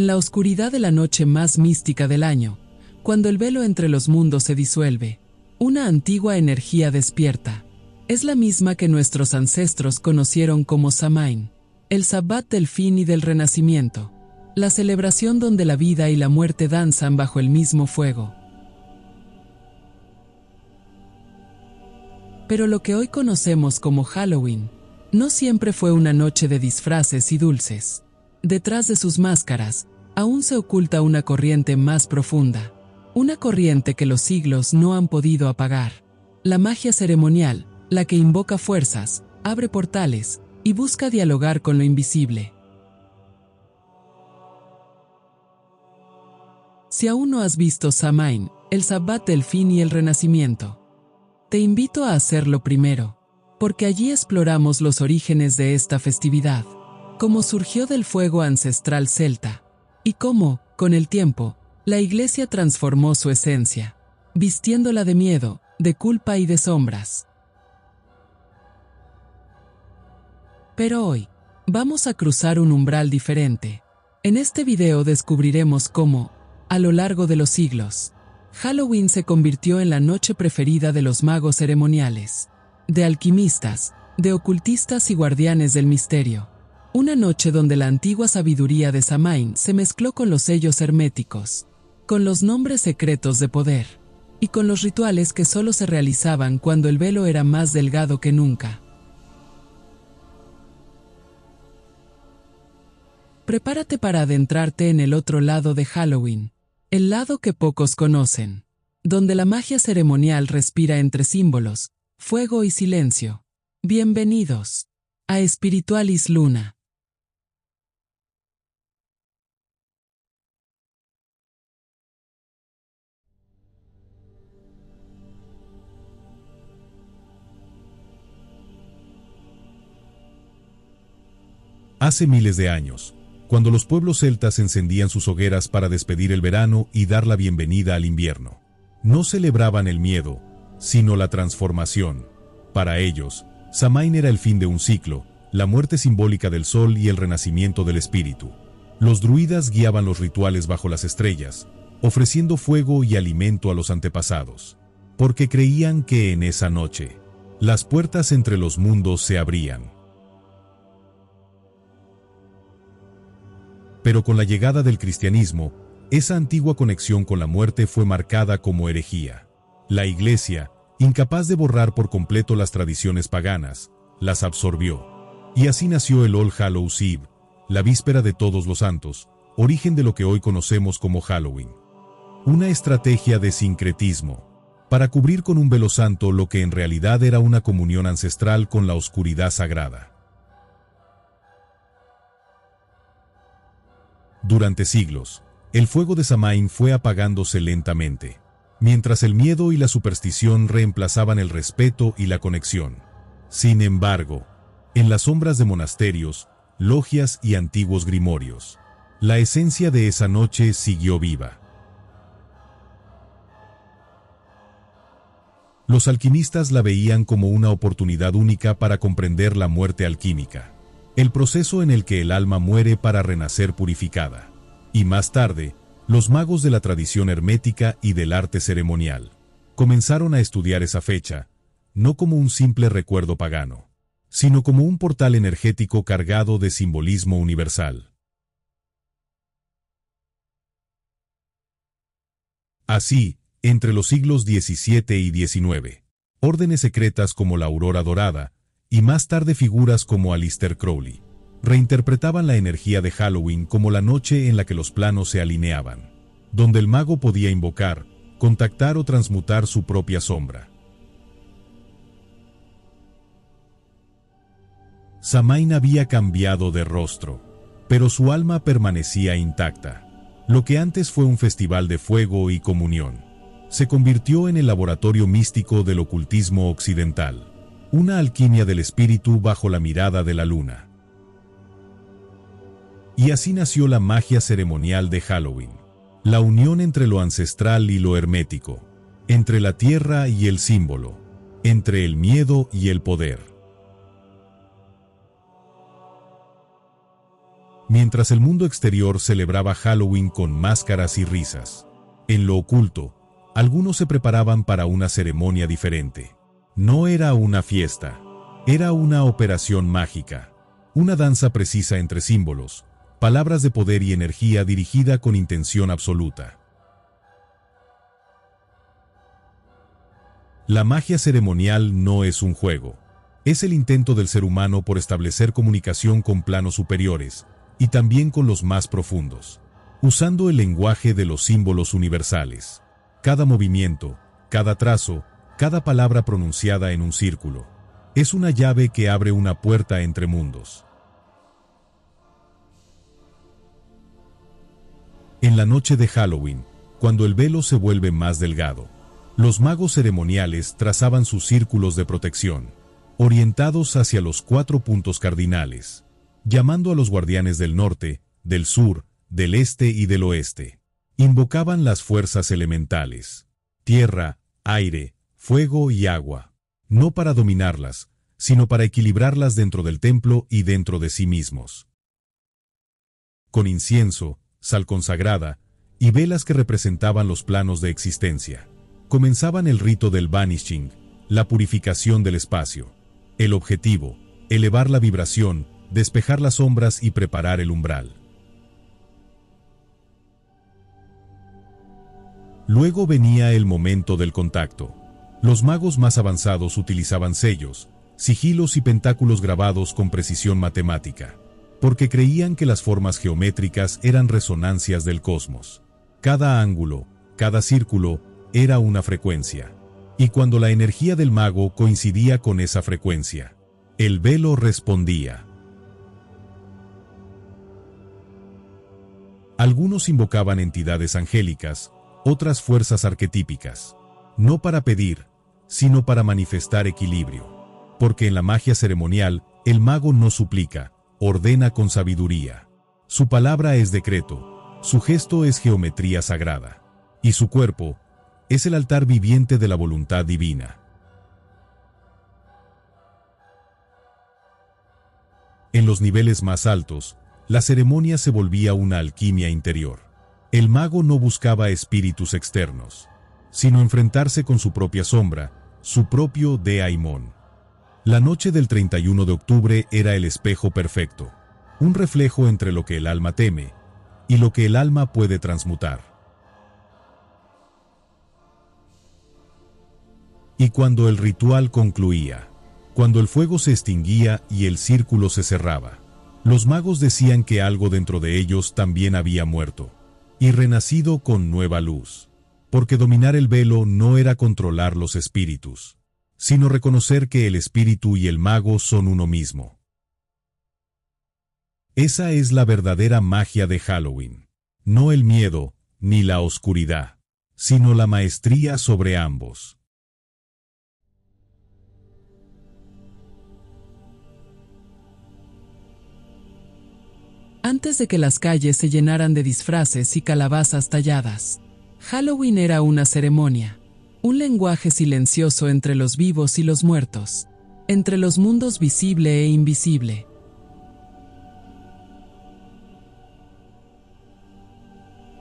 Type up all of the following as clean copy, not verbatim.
En la oscuridad de la noche más mística del año, cuando el velo entre los mundos se disuelve, una antigua energía despierta. Es la misma que nuestros ancestros conocieron como Samhain, el Sabbat del fin y del renacimiento, la celebración donde la vida y la muerte danzan bajo el mismo fuego. Pero lo que hoy conocemos como Halloween, no siempre fue una noche de disfraces y dulces. Detrás de sus máscaras, aún se oculta una corriente más profunda, una corriente que los siglos no han podido apagar. La magia ceremonial, la que invoca fuerzas, abre portales y busca dialogar con lo invisible. Si aún no has visto Samhain, el Sabbat del fin y el renacimiento, te invito a hacerlo primero, porque allí exploramos los orígenes de esta festividad, cómo surgió del fuego ancestral celta, y cómo, con el tiempo, la Iglesia transformó su esencia, vistiéndola de miedo, de culpa y de sombras. Pero hoy, vamos a cruzar un umbral diferente. En este video descubriremos cómo, a lo largo de los siglos, Halloween se convirtió en la noche preferida de los magos ceremoniales, de alquimistas, de ocultistas y guardianes del misterio. Una noche donde la antigua sabiduría de Samhain se mezcló con los sellos herméticos, con los nombres secretos de poder, y con los rituales que solo se realizaban cuando el velo era más delgado que nunca. Prepárate para adentrarte en el otro lado de Halloween, el lado que pocos conocen, donde la magia ceremonial respira entre símbolos, fuego y silencio. Bienvenidos a Spiritualis Luna. Hace miles de años, cuando los pueblos celtas encendían sus hogueras para despedir el verano y dar la bienvenida al invierno, no celebraban el miedo, sino la transformación. Para ellos, Samhain era el fin de un ciclo, la muerte simbólica del sol y el renacimiento del espíritu. Los druidas guiaban los rituales bajo las estrellas, ofreciendo fuego y alimento a los antepasados, porque creían que en esa noche, las puertas entre los mundos se abrían. Pero con la llegada del cristianismo, esa antigua conexión con la muerte fue marcada como herejía. La Iglesia, incapaz de borrar por completo las tradiciones paganas, las absorbió. Y así nació el All Hallows Eve, la víspera de Todos los Santos, origen de lo que hoy conocemos como Halloween. Una estrategia de sincretismo, para cubrir con un velo santo lo que en realidad era una comunión ancestral con la oscuridad sagrada. Durante siglos, el fuego de Samhain fue apagándose lentamente, mientras el miedo y la superstición reemplazaban el respeto y la conexión. Sin embargo, en las sombras de monasterios, logias y antiguos grimorios, la esencia de esa noche siguió viva. Los alquimistas la veían como una oportunidad única para comprender la muerte alquímica, el proceso en el que el alma muere para renacer purificada. Y más tarde, los magos de la tradición hermética y del arte ceremonial comenzaron a estudiar esa fecha, no como un simple recuerdo pagano, sino como un portal energético cargado de simbolismo universal. Así, entre los siglos XVII y XIX, órdenes secretas como la Aurora Dorada, y más tarde figuras como Aleister Crowley, reinterpretaban la energía de Halloween como la noche en la que los planos se alineaban, donde el mago podía invocar, contactar o transmutar su propia sombra. Samhain había cambiado de rostro, pero su alma permanecía intacta. Lo que antes fue un festival de fuego y comunión, se convirtió en el laboratorio místico del ocultismo occidental, una alquimia del espíritu bajo la mirada de la luna. Y así nació la magia ceremonial de Halloween, la unión entre lo ancestral y lo hermético, entre la tierra y el símbolo, entre el miedo y el poder. mientras el mundo exterior celebraba Halloween con máscaras y risas. En lo oculto, algunos se preparaban para una ceremonia diferente. No era una fiesta, era una operación mágica, una danza precisa entre símbolos, palabras de poder y energía dirigida con intención absoluta. La magia ceremonial no es un juego. Es el intento del ser humano por establecer comunicación con planos superiores y también con los más profundos, usando el lenguaje de los símbolos universales. Cada movimiento, cada trazo, cada palabra pronunciada en un círculo, es una llave que abre una puerta entre mundos. En la noche de Halloween, cuando el velo se vuelve más delgado, los magos ceremoniales trazaban sus círculos de protección, orientados hacia los 4 puntos cardinales, llamando a los guardianes del norte, del sur, del este y del oeste. Invocaban las fuerzas elementales, tierra, aire, fuego y agua, no para dominarlas, sino para equilibrarlas dentro del templo y dentro de sí mismos. Con incienso, sal consagrada y velas que representaban los planos de existencia, comenzaban el rito del Vanishing, la purificación del espacio. El objetivo, elevar la vibración, despejar las sombras y preparar el umbral. Luego venía el momento del contacto. Los magos más avanzados utilizaban sellos, sigilos y pentáculos grabados con precisión matemática, porque creían que las formas geométricas eran resonancias del cosmos. Cada ángulo, cada círculo, era una frecuencia. Y cuando la energía del mago coincidía con esa frecuencia, el velo respondía. Algunos invocaban entidades angélicas, otras fuerzas arquetípicas, no para pedir, sino para manifestar equilibrio. Porque en la magia ceremonial, el mago no suplica, ordena con sabiduría. Su palabra es decreto, su gesto es geometría sagrada, y su cuerpo es el altar viviente de la voluntad divina. En los niveles más altos, la ceremonia se volvía una alquimia interior. El mago no buscaba espíritus externos, sino enfrentarse con su propia sombra, su propio Daimon. La noche del 31 de octubre era el espejo perfecto, un reflejo entre lo que el alma teme y lo que el alma puede transmutar. Y cuando el ritual concluía, cuando el fuego se extinguía y el círculo se cerraba, los magos decían que algo dentro de ellos también había muerto y renacido con nueva luz, porque dominar el velo no era controlar los espíritus, sino reconocer que el espíritu y el mago son uno mismo. Esa es la verdadera magia de Halloween, no el miedo ni la oscuridad, sino la maestría sobre ambos. Antes de que las calles se llenaran de disfraces y calabazas talladas, Halloween era una ceremonia, un lenguaje silencioso entre los vivos y los muertos, entre los mundos visible e invisible.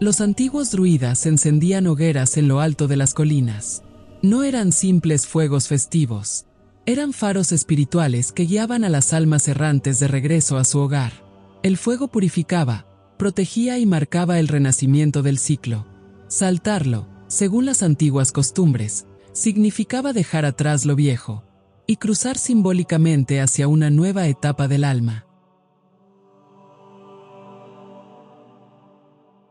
Los antiguos druidas encendían hogueras en lo alto de las colinas. No eran simples fuegos festivos, eran faros espirituales que guiaban a las almas errantes de regreso a su hogar. El fuego purificaba, protegía y marcaba el renacimiento del ciclo. Saltarlo, según las antiguas costumbres, significaba dejar atrás lo viejo y cruzar simbólicamente hacia una nueva etapa del alma.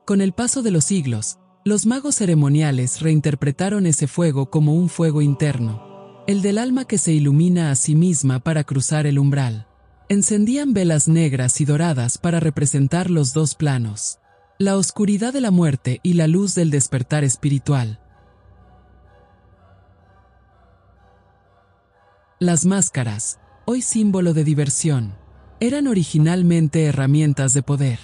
Con el paso de los siglos, los magos ceremoniales reinterpretaron ese fuego como un fuego interno, el del alma que se ilumina a sí misma para cruzar el umbral. Encendían velas negras y doradas para representar los dos planos, la oscuridad de la muerte y la luz del despertar espiritual. Las máscaras, hoy símbolo de diversión, eran originalmente herramientas de poder.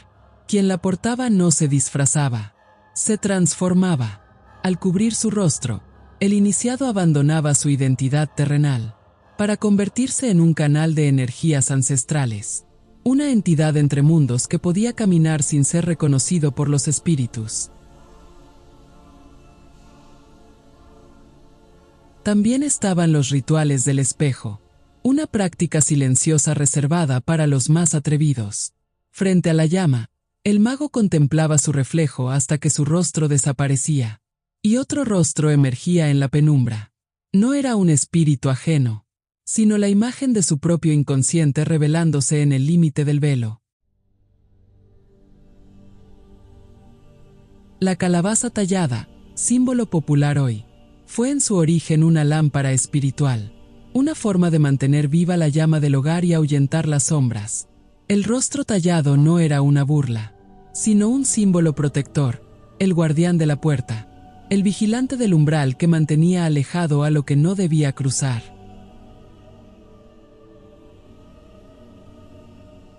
Quien la portaba no se disfrazaba, se transformaba. Al cubrir su rostro, el iniciado abandonaba su identidad terrenal para convertirse en un canal de energías ancestrales. una entidad entre mundos que podía caminar sin ser reconocido por los espíritus. También estaban los rituales del espejo, una práctica silenciosa reservada para los más atrevidos. Frente a la llama, el mago contemplaba su reflejo hasta que su rostro desaparecía, y otro rostro emergía en la penumbra. No era un espíritu ajeno, sino la imagen de su propio inconsciente revelándose en el límite del velo. La calabaza tallada, símbolo popular hoy, fue en su origen una lámpara espiritual, una forma de mantener viva la llama del hogar y ahuyentar las sombras. El rostro tallado no era una burla, sino un símbolo protector, el guardián de la puerta, el vigilante del umbral que mantenía alejado a lo que no debía cruzar.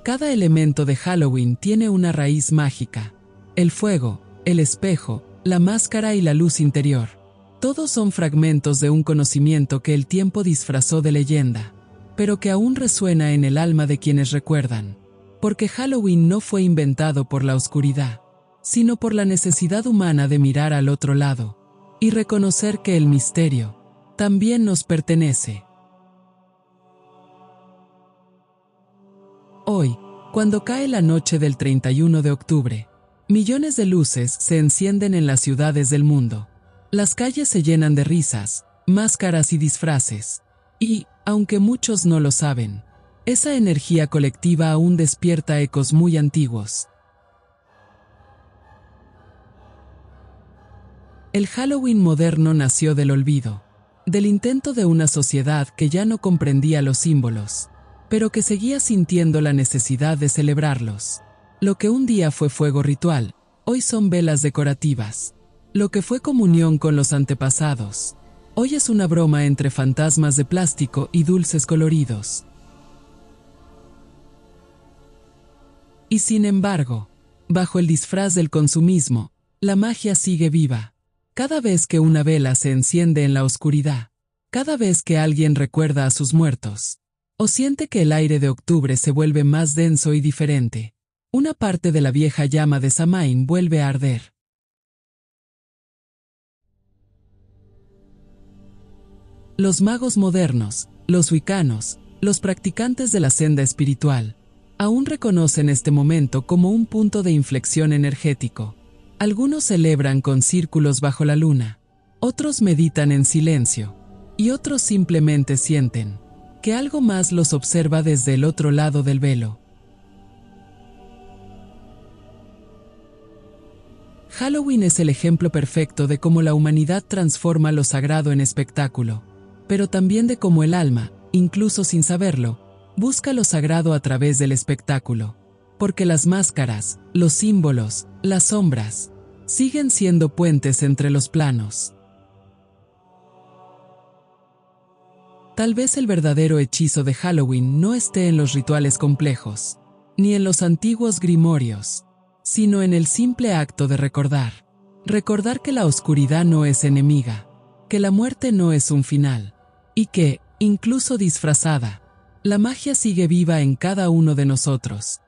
Cada elemento de Halloween tiene una raíz mágica: el fuego, el espejo, la máscara y la luz interior. Todos son fragmentos de un conocimiento que el tiempo disfrazó de leyenda, pero que aún resuena en el alma de quienes recuerdan. Porque Halloween no fue inventado por la oscuridad, sino por la necesidad humana de mirar al otro lado y reconocer que el misterio también nos pertenece. Hoy, cuando cae la noche del 31 de octubre, millones de luces se encienden en las ciudades del mundo. Las calles se llenan de risas, máscaras y disfraces. Y, aunque muchos no lo saben, esa energía colectiva aún despierta ecos muy antiguos. El Halloween moderno nació del olvido, del intento de una sociedad que ya no comprendía los símbolos, pero que seguía sintiendo la necesidad de celebrarlos. Lo que un día fue fuego ritual, hoy son velas decorativas. Lo que fue comunión con los antepasados, hoy es una broma entre fantasmas de plástico y dulces coloridos. Y sin embargo, bajo el disfraz del consumismo, la magia sigue viva. Cada vez que una vela se enciende en la oscuridad, cada vez que alguien recuerda a sus muertos, o siente que el aire de octubre se vuelve más denso y diferente, una parte de la vieja llama de Samhain vuelve a arder. Los magos modernos, los wiccanos, los practicantes de la senda espiritual, aún reconocen este momento como un punto de inflexión energético. Algunos celebran con círculos bajo la luna, otros meditan en silencio, y otros simplemente sienten que algo más los observa desde el otro lado del velo. Halloween es el ejemplo perfecto de cómo la humanidad transforma lo sagrado en espectáculo, pero también de cómo el alma, incluso sin saberlo, busca lo sagrado a través del espectáculo, porque las máscaras, los símbolos, las sombras, siguen siendo puentes entre los planos. Tal vez el verdadero hechizo de Halloween no esté en los rituales complejos, ni en los antiguos grimorios, sino en el simple acto de recordar. Recordar que la oscuridad no es enemiga, que la muerte no es un final, y que, incluso disfrazada, la magia sigue viva en cada uno de nosotros.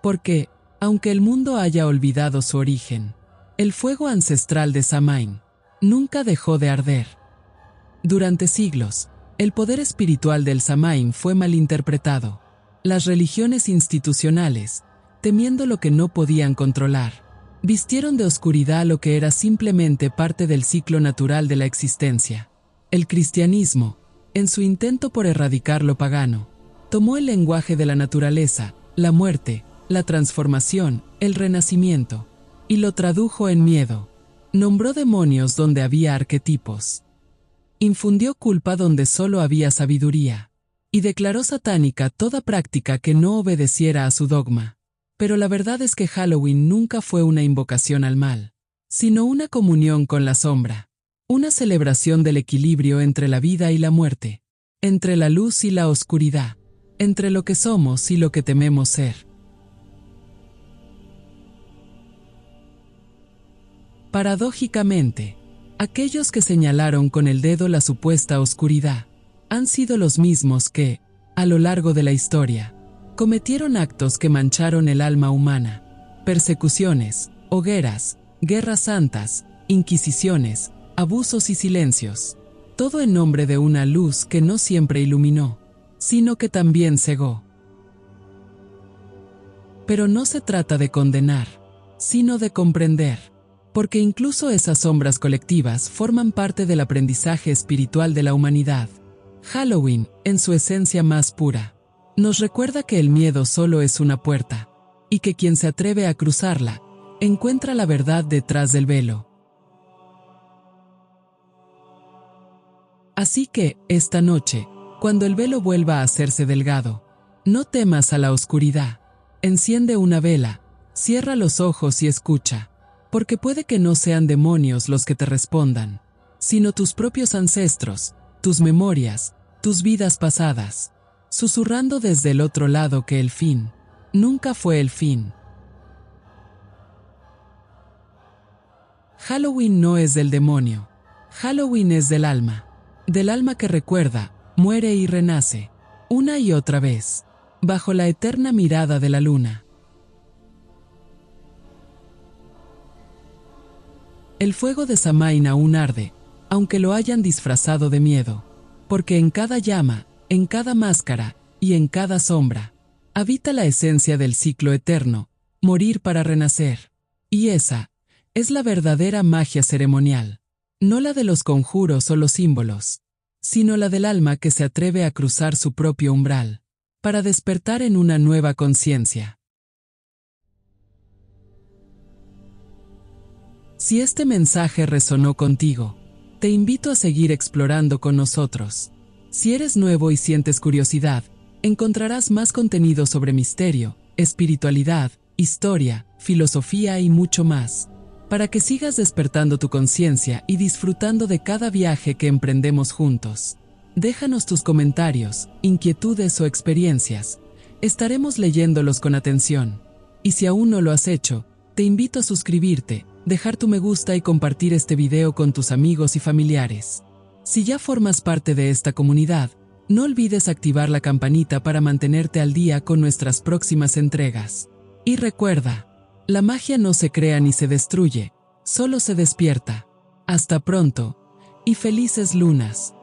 Porque, aunque el mundo haya olvidado su origen, el fuego ancestral de Samhain nunca dejó de arder. Durante siglos, el poder espiritual del Samhain fue malinterpretado. Las religiones institucionales, temiendo lo que no podían controlar, vistieron de oscuridad lo que era simplemente parte del ciclo natural de la existencia. El cristianismo, en su intento por erradicar lo pagano, tomó el lenguaje de la naturaleza, la muerte, la transformación, el renacimiento, y lo tradujo en miedo. Nombró demonios donde había arquetipos. Infundió culpa donde solo había sabiduría, y declaró satánica toda práctica que no obedeciera a su dogma. Pero la verdad es que Halloween nunca fue una invocación al mal, sino una comunión con la sombra. Una celebración del equilibrio entre la vida y la muerte, entre la luz y la oscuridad, entre lo que somos y lo que tememos ser. Paradójicamente, aquellos que señalaron con el dedo la supuesta oscuridad han sido los mismos que, a lo largo de la historia, Cometieron actos que mancharon el alma humana: persecuciones, hogueras, guerras santas, inquisiciones, abusos y silencios. Todo en nombre de una luz que no siempre iluminó, sino que también cegó. Pero no se trata de condenar, sino de comprender, porque incluso esas sombras colectivas forman parte del aprendizaje espiritual de la humanidad. Halloween, en su esencia más pura, nos recuerda que el miedo solo es una puerta, y que quien se atreve a cruzarla, encuentra la verdad detrás del velo. Así que, esta noche, cuando el velo vuelva a hacerse delgado, no temas a la oscuridad. Enciende una vela, cierra los ojos y escucha, porque puede que no sean demonios los que te respondan, sino tus propios ancestros, tus memorias, tus vidas pasadas, susurrando desde el otro lado que el fin nunca fue el fin. Halloween no es del demonio. Halloween es del alma que recuerda, muere y renace, una y otra vez, bajo la eterna mirada de la luna. El fuego de Samhain aún arde, aunque lo hayan disfrazado de miedo, porque en cada llama, en cada máscara y en cada sombra, habita la esencia del ciclo eterno, morir para renacer. Y esa es la verdadera magia ceremonial, no la de los conjuros o los símbolos, sino la del alma que se atreve a cruzar su propio umbral, para despertar en una nueva conciencia. Si este mensaje resonó contigo, te invito a seguir explorando con nosotros. Si eres nuevo y sientes curiosidad, encontrarás más contenido sobre misterio, espiritualidad, historia, filosofía y mucho más, para que sigas despertando tu conciencia y disfrutando de cada viaje que emprendemos juntos. Déjanos tus comentarios, inquietudes o experiencias. Estaremos leyéndolos con atención. Y si aún no lo has hecho, te invito a suscribirte, dejar tu me gusta y compartir este video con tus amigos y familiares. Si ya formas parte de esta comunidad, no olvides activar la campanita para mantenerte al día con nuestras próximas entregas. Y recuerda, la magia no se crea ni se destruye, solo se despierta. Hasta pronto, y felices lunas.